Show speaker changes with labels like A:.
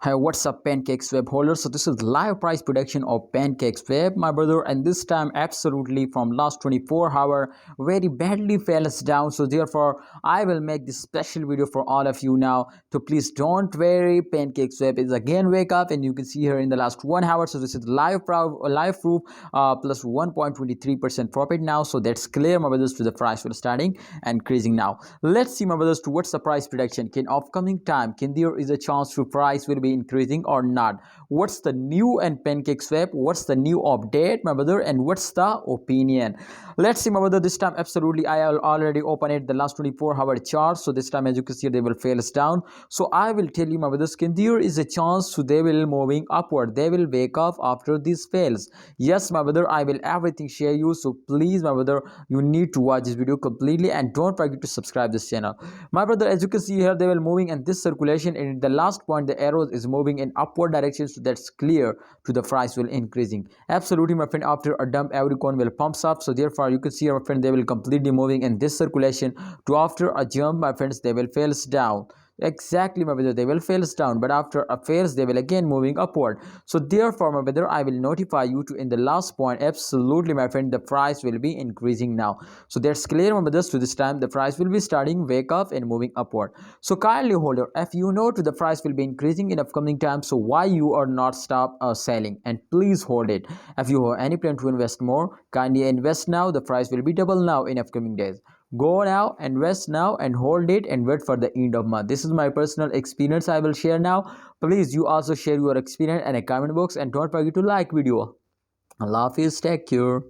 A: Hey, what's up, Pancakeswap holders? So this is live price prediction of Pancakeswap, my brother, and this time absolutely from last 24-hour very badly fell us down. So therefore, I will make this special video for all of you now. So please don't worry, Pancakeswap is again wake up, and you can see here in the last 1 hour. So this is live proof plus 1.23% profit now. So that's clear, my brothers, to the price will starting and increasing now. Let's see, my brothers, to what's the price prediction. Can upcoming time can there is a chance to price will be increasing or not? What's the new and Pancakeswap? What's the new update, my brother, and what's the opinion? Let's see, my brother. This time absolutely I will already open it the last 24-hour chart. So this time, as you can see, they will fail us down. So I will tell you, my brother, can there is a chance so they will moving upward, they will wake up after this fails. Yes, my brother, I will everything share you. So please, my brother, you need to watch this video completely and don't forget to subscribe this channel, my brother. As you can see here, they will moving in this circulation, and the last point the arrow is moving in upward direction. So that's clear to the price will increasing absolutely, my friend. After a dump, every coin will pumps up. So therefore, you can see, my friend, they will completely moving in this circulation to after a jump, my friends, they will fails down. Exactly, my brother, they will fails down, but after a fails they will again moving upward. So therefore, my brother, I will notify you to in the last point absolutely, my friend, the price will be increasing now. So that's clear, my brothers. To this time the price will be starting wake up and moving upward. So kindly holder, if you know to the price will be increasing in upcoming time, so why you are not stop selling, and please hold it. If you have any plan to invest more, kindly invest now. The price will be double now in upcoming days. Go now, invest now, and hold it and wait for the end of month. This is my personal experience I will share now. Please, you also share your experience in a comment box, and don't forget to like video. Allah Hafiz, take care.